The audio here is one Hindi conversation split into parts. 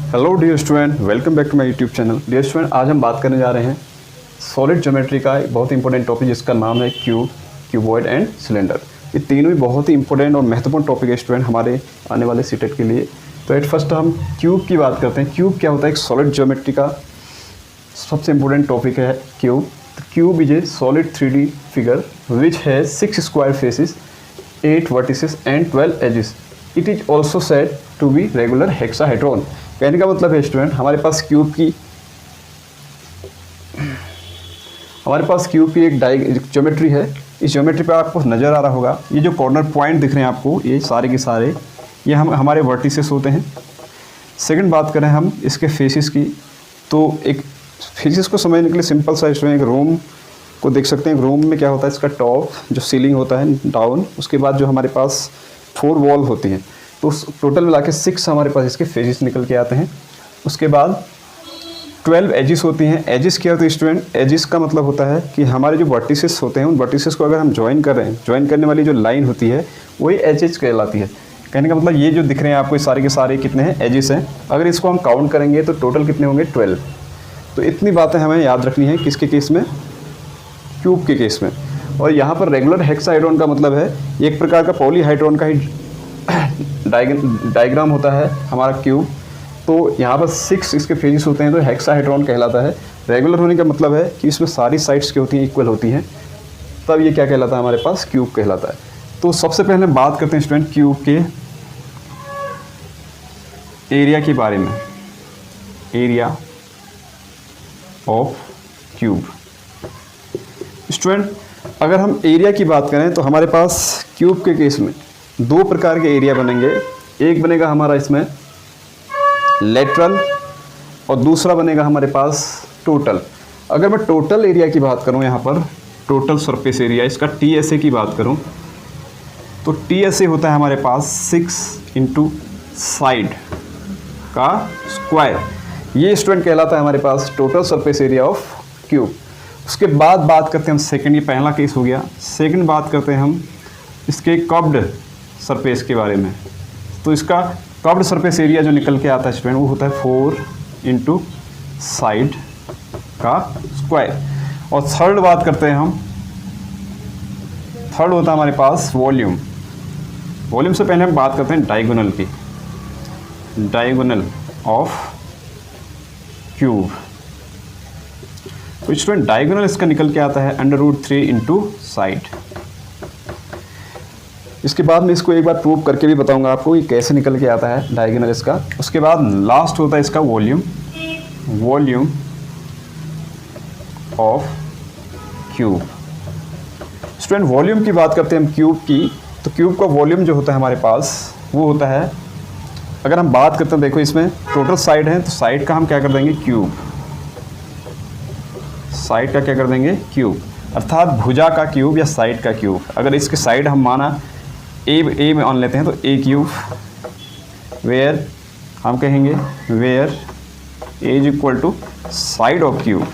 Hello dear student, welcome back to my YouTube channel. Dear student, आज हम बात करने जा रहे हैं सॉलिड ज्योमेट्री का एक बहुत इंपॉर्टेंट टॉपिक जिसका नाम है क्यूब, क्यूबॉइड एंड सिलेंडर। ये तीनों ही बहुत ही इंपॉर्टेंट और महत्वपूर्ण टॉपिक है स्टूडेंट हमारे आने वाले सीटेट के लिए। तो एट फर्स्ट हम क्यूब की बात करते हैं। क्यूब क्या होता है? एक सॉलिड ज्योमेट्री का सबसे इंपॉर्टेंट टॉपिक है cube. Cube is a solid 3D figure which है 6 square faces, 8 vertices and 12 edges. It is also said to be regular hexahedron. कहने का मतलब है स्टूडेंट, हमारे पास क्यूब की एक ज्योमेट्री है। इस ज्योमेट्री पे आपको नज़र आ रहा होगा, ये जो कॉर्नर पॉइंट दिख रहे हैं आपको, ये सारे के सारे ये हमारे वर्टिसेस होते हैं। सेकंड बात करें हम इसके फेसेस की, तो एक फेसेस को समझने के लिए सिंपल सा स्टूडेंट एक रूम को देख सकते हैं। एक रूम में क्या होता है, इसका टॉप जो सीलिंग होता है डाउन, उसके बाद जो हमारे पास 4 वॉल होती हैं, तो टोटल मिला के 6 हमारे पास इसके फेसेस निकल के आते हैं। उसके बाद 12 एजिस होती हैं। एजिस क्या होती है स्टूडेंट? एजिस का मतलब होता है कि हमारे जो वर्टिसेस होते हैं, उन वर्टिसेस को अगर हम ज्वाइन कर रहे हैं, ज्वाइन करने वाली जो लाइन होती है वही एजिस कहलाती है। कहने का मतलब ये जो दिख रहे हैं आपको सारे के सारे कितने हैं? एजिस हैं। अगर इसको हम काउंट करेंगे तो टोटल कितने होंगे? 12। तो इतनी बातें हमें याद रखनी है किसके केस में? क्यूब के केस में। और यहाँ पर रेगुलर हेक्साहेड्रॉन का मतलब है एक प्रकार का पॉलीहाइड्रॉन का ही डायग्राम होता है हमारा क्यूब। तो यहाँ पर 6 इसके फेजेस होते हैं, तो हेक्साहेड्रॉन कहलाता है। रेगुलर होने का मतलब है कि इसमें सारी साइड्स क्या होती हैं? इक्वल होती हैं, तब ये क्या कहलाता है? हमारे पास क्यूब कहलाता है। तो सबसे पहले बात करते हैं स्टूडेंट क्यूब के एरिया के बारे में। Area of cube. स्टूडेंट, अगर हम एरिया की बात करें तो हमारे पास क्यूब के केस में 2 प्रकार के एरिया बनेंगे। एक बनेगा हमारा इसमें लेटरल और दूसरा बनेगा हमारे पास टोटल। अगर मैं टोटल एरिया की बात करूं, यहाँ पर टोटल सरफेस एरिया, इसका TSA की बात करूं, तो TSA होता है हमारे पास 6 इंटू साइड का स्क्वायर। ये स्टूडेंट कहलाता है हमारे पास total surface area of cube. उसके बाद बात करते हैं हम सेकंड, ये पहला केस हो गया। सेकंड बात करते हैं हम इसके कर्व्ड सरफेस के बारे में। तो इसका कर्व्ड सरफेस एरिया जो निकल के आता है स्टूडेंट, वो होता है 4 इंटू साइड का स्क्वायर। और थर्ड बात करते हैं हम, थर्ड होता है हमारे पास वॉल्यूम। वॉल्यूम से पहले हम बात करते हैं डायगोनल की। Diagonal of cube. तो स्टूडेंट डायगोनल इसका निकल के आता है √3 इंटू साइड। इसके बाद मैं इसको एक बार प्रूव करके भी बताऊंगा आपको कि कैसे निकल के आता है डायगोनल इसका। उसके बाद लास्ट होता है इसका volume. Volume of cube. Student volume की बात करते हैं हम क्यूब की, तो क्यूब का वॉल्यूम जो होता है हमारे पास वो होता है, अगर हम बात करते हैं, देखो इसमें टोटल साइड है, तो साइड का हम क्या कर देंगे? क्यूब। साइड का क्या कर देंगे? क्यूब, अर्थात भुजा का क्यूब या साइड का क्यूब। अगर इसके साइड हम माना ए में मान लेते हैं, तो ए क्यूब, वेयर हम कहेंगे where a is equal to side of cube.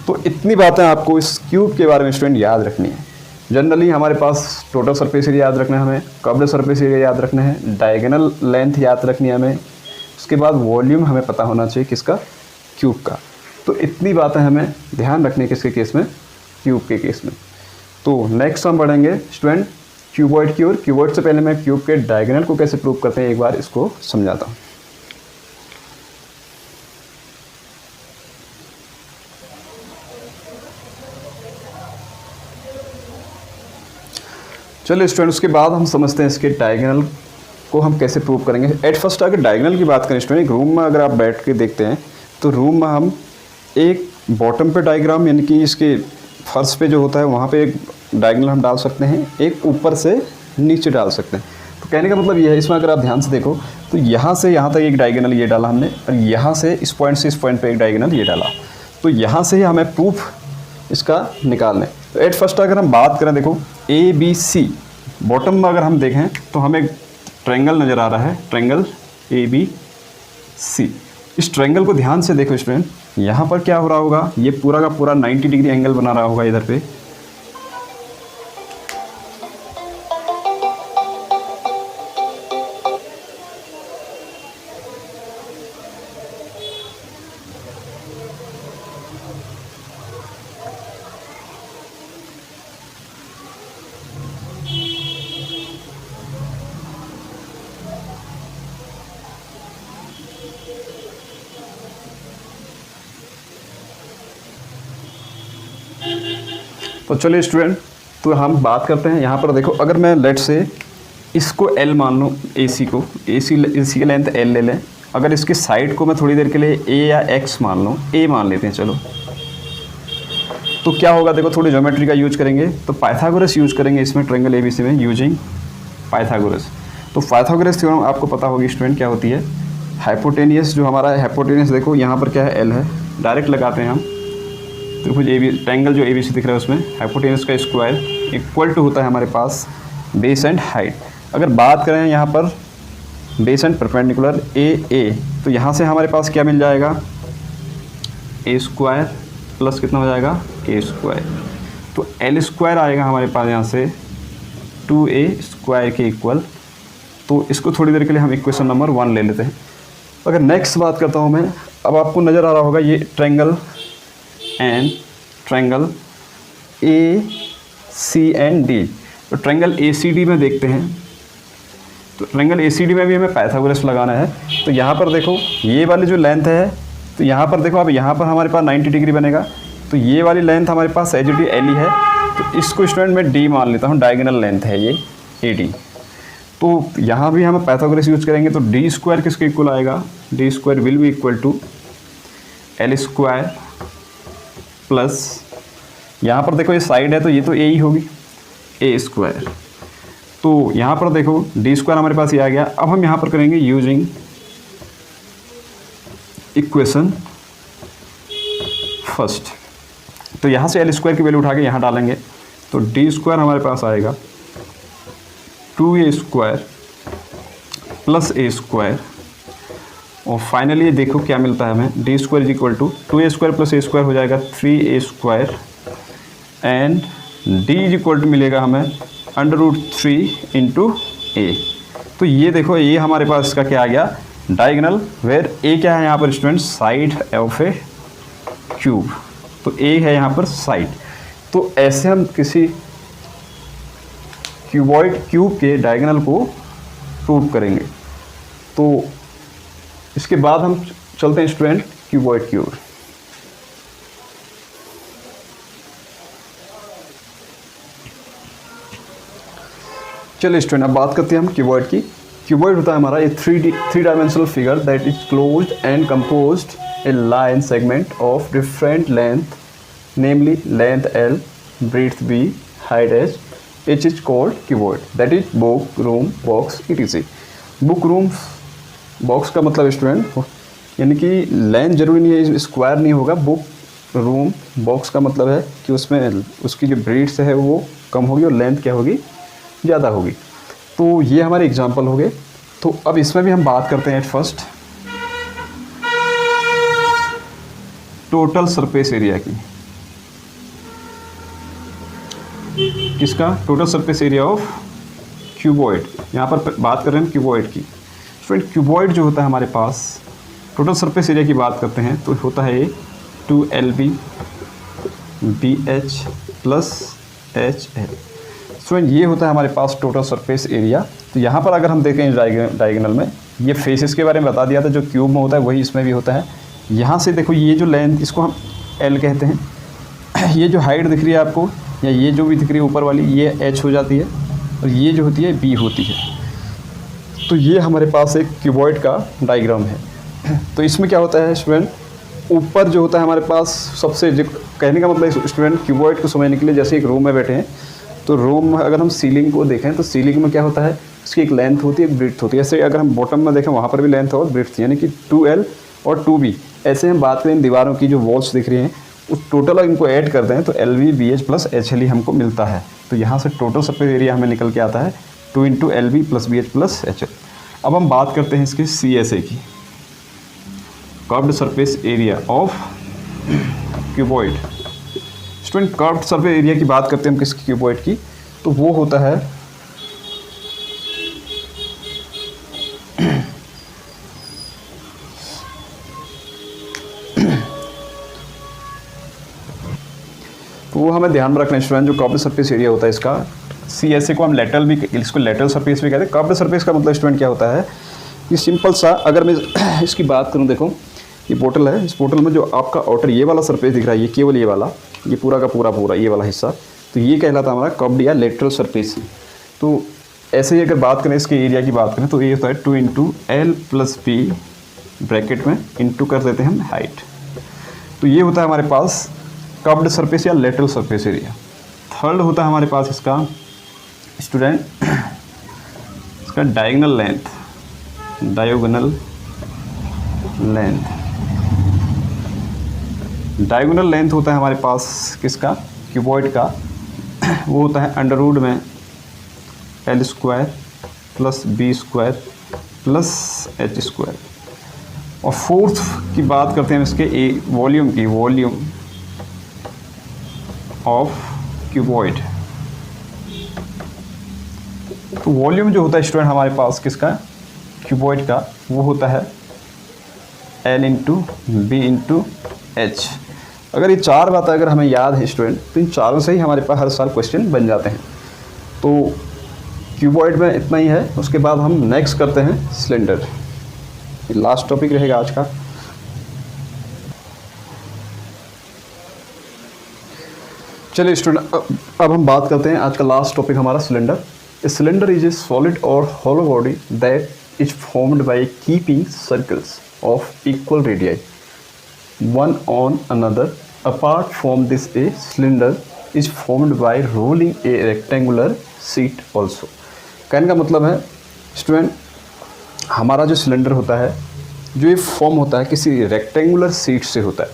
तो इतनी बातें आपको इस क्यूब के बारे में स्टूडेंट याद रखनी है। जनरली हमारे पास टोटल सरफेस एरिया याद रखना है हमें, कर्व्ड सरफेस एरिया याद रखना है, डायगोनल लेंथ याद रखनी है हमें, उसके बाद वॉल्यूम हमें पता होना चाहिए किसका? क्यूब का। तो इतनी बातें हमें ध्यान रखनी है किसके केस में? क्यूब के केस में। तो नेक्स्ट हम बढ़ेंगे स्टूडेंट क्यूबॉइड की ओर। क्यूबॉइड से पहले मैं क्यूब के डायगोनल को कैसे प्रूव करते हैं एक बार इसको समझाता हूँ। चलिए स्टूडेंट, उसके बाद हम समझते हैं इसके डायगोनल को हम कैसे प्रूव करेंगे। एट फर्स्ट अगर डायगोनल की बात करें स्टूडेंट, एक रूम में अगर आप बैठ के देखते हैं, तो रूम में हम एक बॉटम पे डायग्राम, यानी कि इसके फर्श पे जो होता है वहाँ पे एक डायगोनल हम डाल सकते हैं, एक ऊपर से नीचे डाल सकते हैं। तो कहने का मतलब ये है, इसमें अगर आप ध्यान से देखो तो यहाँ से यहाँ तक एक डायगोनल ये डाला हमने, और यहाँ से इस पॉइंट से इस पॉइंट पे एक डायगोनल ये डाला। तो यहाँ से ही हमें प्रूफ इसका निकालना है। तो एट फर्स्ट अगर हम बात करें, देखो ABC बॉटम में अगर हम देखें तो हमें एक ट्रायंगल नज़र आ रहा है, ट्रायंगल ABC। इस ट्रायंगल को ध्यान से देखो स्टूडेंट, यहाँ पर क्या हो रहा होगा? ये पूरा का पूरा 90 डिग्री एंगल बना रहा होगा इधर पे। तो चलिए स्टूडेंट, तो हम बात करते हैं। यहाँ पर देखो, अगर मैं लेट से इसको L मान लूँ, AC को, AC की लेंथ L ले लें। अगर इसकी साइड को मैं थोड़ी देर के लिए A या X मान लूँ, A मान लेते हैं चलो, तो क्या होगा देखो, थोड़ी ज्योमेट्री का यूज करेंगे, तो पाइथागोरस यूज करेंगे इसमें ट्रायंगल ABC में यूजिंग पाइथागोरस। तो पाइथागोरस थ्योरम आपको पता होगी स्टूडेंट क्या होती है। हाइपोटेनियस जो हमारा है, हाइपोटेनियस देखो यहाँ पर क्या है, L है, डायरेक्ट लगाते हैं हम। तो कुछ ट्रायंगल जो ABC दिख रहा है उसमें हाइपोटेनियस का स्क्वायर इक्वल टू होता है हमारे पास बेस एंड हाइट। अगर बात करें यहाँ पर बेस एंड परपेंडिकुलर AA, तो यहाँ से हमारे पास क्या मिल जाएगा, A स्क्वायर प्लस कितना हो जाएगा, K स्क्वायर। तो L स्क्वायर आएगा हमारे पास यहाँ से 2A स्क्वायर के इक्वल। तो इसको थोड़ी देर के लिए हम इक्वेशन नंबर 1 ले लेते हैं। अगर नेक्स्ट बात करता हूँ मैं, अब आपको नज़र आ रहा होगा ये ट्रायंगल एंड ट्रायंगल ACD। तो ट्रायंगल ACD में देखते हैं, तो ट्रायंगल ACD में भी हमें पाइथागोरस लगाना है। तो यहाँ पर देखो ये वाली जो लेंथ है, तो यहाँ पर देखो, अब यहाँ पर हमारे पास 90 डिग्री बनेगा। तो ये वाली लेंथ हमारे पास एज इट LE है, तो इसको स्टूडेंट मैं D मान लेता हूँ, डायगोनल लेंथ है ये AD। तो यहाँ भी हम पाइथागोरस यूज करेंगे, तो D स्क्वायर किसके इक्वल आएगा, D square will be equal to L square plus, यहाँ पर देखो ये साइड है तो ये तो A ही होगी, A स्क्वायर। तो यहाँ पर देखो D स्क्वायर हमारे पास ये आ गया। अब हम यहाँ पर करेंगे यूजिंग इक्वेशन फर्स्ट। तो यहाँ से L स्क्वायर की वैल्यू उठा के यहाँ डालेंगे, तो D स्क्वायर हमारे पास आएगा 2A square plus A square. और फाइनली देखो क्या मिलता है हमें, D square is equal to 2A square plus A square हो जाएगा 3A square, and D is equal to मिलेगा हमें √3 इंटू A। तो ये देखो, ये हमारे पास इसका क्या आ गया, डायगोनल, वेयर A क्या है यहाँ पर student, side of A cube. तो A है यहाँ पर साइड। तो ऐसे हम किसी क्यूबॉइड क्यूब के डायगोनल को प्रूव करेंगे। तो इसके बाद हम चलते हैं स्टूडेंट क्यूबॉइड की ओर। चलिए स्टूडेंट, अब बात करते हैं हम क्यूबॉइड की। क्यूबॉइड होता है हमारा ये three dimensional figure that is closed and composed a line segment of different length, namely length L, breadth B, height H, which is called cuboid, that is book, room, box, etc. Book room box का मतलब स्टूडेंट, यानी कि लेंथ जरूरी नहीं है, स्क्वायर नहीं होगा। बुक रूम बॉक्स का मतलब है कि उसमें उसकी जो ब्रीड्स है वो कम होगी और लेंथ क्या होगी, ज़्यादा होगी। तो ये हमारे एग्जांपल हो गए। तो अब इसमें भी हम बात करते हैं at first total surface area की। किसका, total surface area of cuboid. यहाँ पर बात कर रहे हैं क्यूबॉइड की। स्टूडेंट क्यूबॉइड जो होता है हमारे पास, टोटल सरफेस एरिया की बात करते हैं तो होता है ये 2LB BH plus HL। Student ये होता है हमारे पास टोटल सरफेस एरिया। तो यहाँ पर अगर हम देखें डायगोनल में, ये फेसेस के बारे में बता दिया था, जो क्यूब में होता है वही इसमें भी होता है। यहाँ से देखो ये जो लेंथ, इसको हम L कहते हैं। ये जो हाइट दिख रही है आपको, या ये जो भी दिख रही है ऊपर वाली, ये H हो जाती है, और ये जो होती है B होती है। तो ये हमारे पास एक क्यूबॉइड का डायग्राम है। तो इसमें क्या होता है स्टूडेंट, ऊपर जो होता है हमारे पास सबसे, कहने का मतलब स्टूडेंट क्यूबॉइड को समझने के लिए, जैसे एक रूम में बैठे हैं, तो रूम में अगर हम सीलिंग को देखें तो सीलिंग में क्या होता है, इसकी एक लेंथ होती है, एक ब्रीथ होती है। ऐसे अगर हम बॉटम में देखें वहाँ पर भी लेंथ और ब्रीथ, यानी कि 2L और 2B। ऐसे हम बात करें दीवारों की, जो वॉल्स दिख रही हैं, उस टोटल इनको ऐड करते हैं तो LB BH प्लस HL ही हमको मिलता है। तो यहाँ से टोटल सरफेस एरिया हमें निकल के आता है 2 into LB plus BH plus HL। अब हम बात करते हैं इसके CSA की, curved surface area of cuboid. Student curved surface area की बात करते हैं हम किसकी, क्यूबॉइड की, तो वो होता है तो वो हमें ध्यान में रखना है स्टूडेंट, जो कर्व्ड सरफेस एरिया होता है इसका, CSA को हम लेटरल भी, इसको लेटरल सरफेस भी कहते हैं। कर्व्ड सरफेस का मतलब स्टूडेंट क्या होता है, ये सिंपल सा, अगर मैं इसकी बात करूं, देखो ये बोतल है, इस बोतल में जो आपका आउटर ये वाला सरफेस दिख रहा है, ये केवल ये वाला, ये पूरा का पूरा ये वाला हिस्सा, तो ये कहलाता है हमारा कर्व्ड या लेटरल सरफेस। तो ऐसे ही अगर बात करें इसके एरिया की बात करें तो ये होता है 2 × L+B ब्रैकेट में इंटू कर देते हैं हम हाइट। तो ये होता है हमारे पास कर्व्ड सरफेस या लेटरल सरफेस एरिया। थर्ड होता है हमारे पास इसका स्टूडेंट इसका डायगोनल लेंथ होता है हमारे पास किसका, क्यूबॉइड का, वो होता है अंडरवुड में L² + B² + H²। और फोर्थ की बात करते हैं इसके वॉल्यूम ऑफ क्यूबॉइड। तो वॉल्यूम जो होता है स्टूडेंट हमारे पास किसका, क्यूबॉइड का, वो होता है L × B × H। अगर ये चार बातें अगर हमें याद है स्टूडेंट तो इन चारों से ही हमारे पास हर साल क्वेश्चन बन जाते हैं। तो क्यूबॉइड में इतना ही है। उसके बाद हम नेक्स्ट करते हैं सिलेंडर। लास्ट टॉपिक रहेगा आज का। चलिए स्टूडेंट अब हम बात करते हैं आज का लास्ट टॉपिक हमारा cylinder. A cylinder is a solid और hollow body that is formed by keeping circles of equal radii one on another. Apart from this, a cylinder is formed by rolling a rectangular sheet also. कहने का मतलब है स्टूडेंट हमारा जो सिलेंडर होता है, जो ये फॉर्म होता है किसी रेक्टेंगुलर शीट से होता है।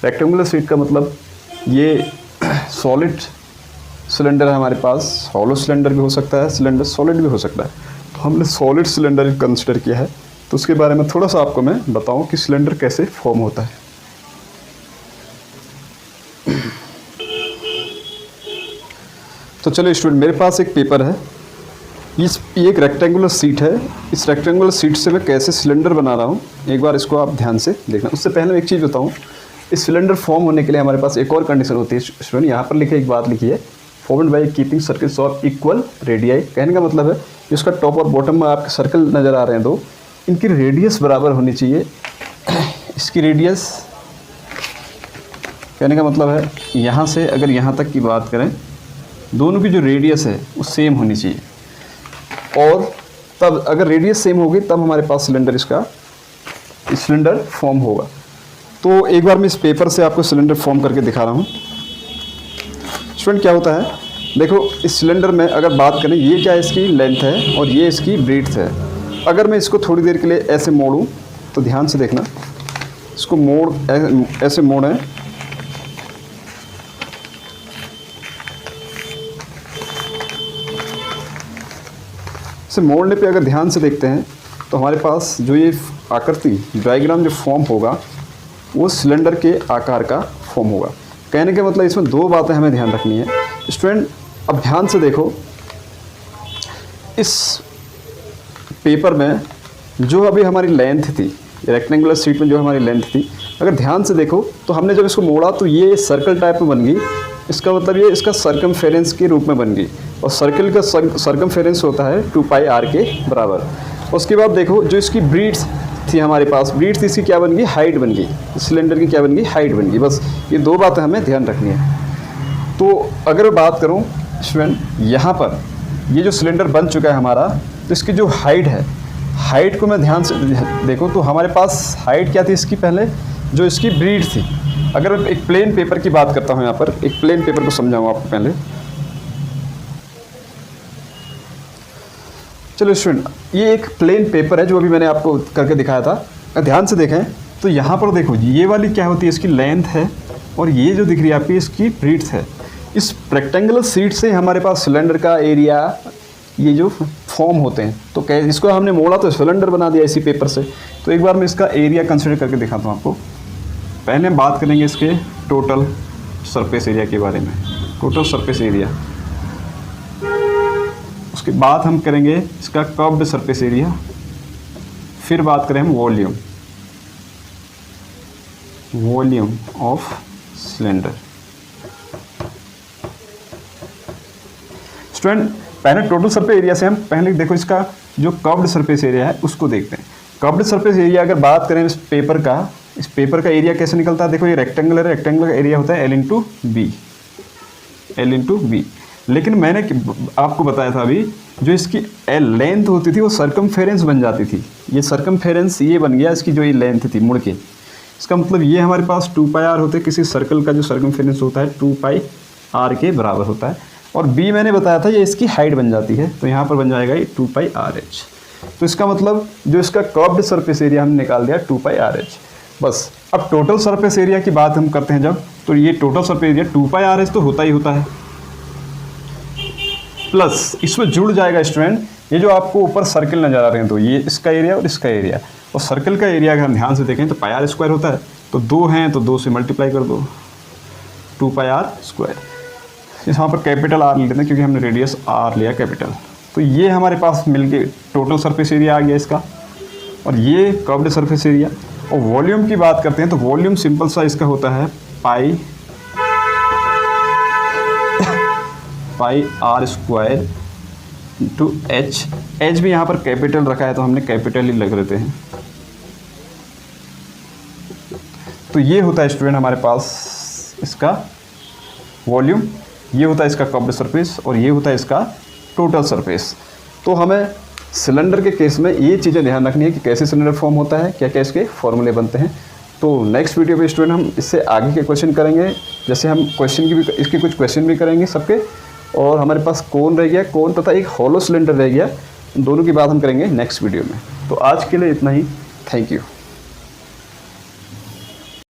रेक्टेंगुलर शीट का मतलब ये सॉलिड सिलेंडर है हमारे पास, हॉलो सिलेंडर भी हो सकता है, सिलेंडर सॉलिड भी हो सकता है। तो हमने सॉलिड सिलेंडर कंसिडर किया है। तो उसके बारे में थोड़ा सा आपको मैं बताऊं कि सिलेंडर कैसे फॉर्म होता है। तो चलिए स्टूडेंट मेरे पास एक पेपर है, ये एक रेक्टेंगुलर शीट है। इस रेक्टेंगुलर शीट से मैं कैसे सिलेंडर बना रहा हूँ एक बार इसको आप ध्यान से देखना। उससे पहले मैं एक चीज़ बताऊँ, इस सिलेंडर फॉर्म होने के लिए हमारे पास एक और कंडीशन होती है स्टूडेंट। यहाँ पर लिखे एक बात लिखी है, formed by keeping circles of equal radii. कहने का मतलब है जिसका टॉप और बॉटम में आपके सर्कल नज़र आ रहे हैं दो, इनकी रेडियस बराबर होनी चाहिए। इसकी रेडियस कहने का मतलब है यहाँ से अगर यहाँ तक की बात करें, दोनों की जो रेडियस है वो सेम होनी चाहिए। और तब अगर रेडियस सेम होगी तब हमारे पास सिलेंडर फॉर्म होगा। तो एक बार मैं इस पेपर से आपको सिलेंडर फॉर्म करके दिखा रहा हूँ। स्टूडेंट क्या होता है, देखो इस सिलेंडर में अगर बात करें, ये क्या इसकी लेंथ है और ये इसकी ब्रीड्थ है। अगर मैं इसको थोड़ी देर के लिए ऐसे मोड़ूं तो ध्यान से देखना, इसको ऐसे मोड़ें, इसे मोड़ने पे अगर ध्यान से देखते हैं तो हमारे पास जो ये आकृति डायग्राम जो फॉर्म होगा वो सिलेंडर के आकार का फॉर्म होगा। कहने के मतलब इसमें दो बातें हमें ध्यान रखनी है स्टूडेंट। अब ध्यान से देखो, इस पेपर में जो अभी हमारी लेंथ थी, रेक्टेंगुलर शीट में जो हमारी लेंथ थी, अगर ध्यान से देखो तो हमने जब इसको मोड़ा तो ये सर्कल टाइप में बन गई। इसका मतलब ये इसका सर्कमफेरेंस के रूप में बन गई। और सर्कल का सर्कमफेरेंस होता है 2πr के बराबर। उसके बाद देखो जो इसकी ब्रीड्थ थी हमारे पास, ब्रीड्थ इसकी क्या बन गई, हाइट बन गई। सिलेंडर की क्या बन गई, हाइट बन गई। बस ये दो बातें हमें ध्यान रखनी है। तो अगर बात करूँ स्टूडेंट, यहाँ पर ये जो सिलेंडर बन चुका है हमारा, तो इसकी जो हाइट है, हाइट को मैं ध्यान से देखो तो हमारे पास हाइट क्या थी इसकी, पहले जो इसकी ब्रीड थी। अगर एक प्लेन पेपर की बात करता हूँ, यहाँ पर एक प्लेन पेपर को समझाऊँ आपको पहले। चलो स्टूडेंट, ये एक प्लेन पेपर है जो अभी मैंने आपको करके दिखाया था। ध्यान से देखें तो यहाँ पर देखो ये वाली क्या होती है, इसकी लेंथ है, और ये जो दिख रही है आपकी इसकी ब्रीड्थ है। इस रेक्टेंगुलर शीट से हमारे पास सिलेंडर का एरिया ये जो फॉर्म होते हैं। तो इसको हमने मोड़ा तो सिलेंडर बना दिया इसी पेपर से। तो एक बार मैं इसका एरिया कंसिडर करके दिखाता हूँ आपको। पहले हम बात करेंगे इसके टोटल सरफेस एरिया के बारे में, टोटल सरफेस एरिया। उसके बाद हम करेंगे इसका कर्व्ड सरफेस एरिया। फिर बात करें हम वॉल्यूम ऑफ सिलेंडर। स्टूडेंट पहले टोटल सरफेस एरिया से हम पहले देखो इसका जो कर्व्ड सरफेस एरिया है उसको देखते हैं। कर्व्ड सरफेस एरिया अगर बात करें इस पेपर का एरिया कैसे निकलता है, देखो ये रेक्टेंगुलर है, रेक्टेंगुलर का एरिया होता है L × B। L into B. लेकिन मैंने आपको बताया था अभी, जो इसकी L लेंथ होती थी वो सर्कमफेरेंस बन जाती थी। ये सर्कमफेरेंस ये बन गया इसकी जो ये लेंथ थी मुड़ के। इसका मतलब ये हमारे पास 2 पाई आर होते, किसी सर्कल का जो सर्कमफेरेंस होता है 2 पाई आर के बराबर होता है। और बी मैंने बताया था ये इसकी हाइट बन जाती है, तो यहाँ पर बन जाएगा ये 2 पाई आर एच। तो इसका मतलब जो इसका कर्व्ड सरफेस एरिया हमने निकाल दिया 2 पाई आर एच। बस अब टोटल सरफेस एरिया की बात हम करते हैं जब, तो ये टोटल सरफेस एरिया 2 पाई आर एच तो होता ही होता है, प्लस इसमें जुड़ जाएगा स्टूडेंट ये जो आपको ऊपर सर्कल नजर आ रहे हैं, तो ये इसका एरिया और इसका एरिया। और सर्कल का एरिया अगर हम ध्यान से देखें तो पाई आर स्क्वायर होता है, तो 2 हैं तो 2 से मल्टीप्लाई कर दो, 2 पाई आर स्क्वायर। यहाँ पर कैपिटल आर लेते हैं क्योंकि हमने रेडियस आर लिया कैपिटल। तो ये हमारे पास मिलके टोटल सरफेस एरिया आ गया इसका, और ये कर्व्ड सरफेस एरिया। और वॉल्यूम की बात करते हैं तो वॉल्यूम सिंपल सा इसका होता है pi r square two h. H भी यहाँ पर कैपिटल रखा है तो हमने कैपिटल ही लग लेते हैं। तो ये होता है स्टूडेंट हमारे पास इसका वॉल्यूम, ये होता है इसका कर्व्ड सरफेस, और ये होता है इसका टोटल सरफेस। तो हमें सिलेंडर के केस में ये चीज़ें ध्यान रखनी है कि कैसे सिलेंडर फॉर्म होता है, क्या क्या इसके फॉर्मूले बनते हैं। तो नेक्स्ट वीडियो पे स्टूडेंट हम इससे आगे के क्वेश्चन करेंगे, जैसे हम क्वेश्चन की भी इसके कुछ क्वेश्चन भी करेंगे सबके, और हमारे पास कोन रह गया, कोन तथा एक हॉलो सिलेंडर रह गया, दोनों की बात हम करेंगे नेक्स्ट वीडियो में। तो आज के लिए इतना ही, थैंक यू।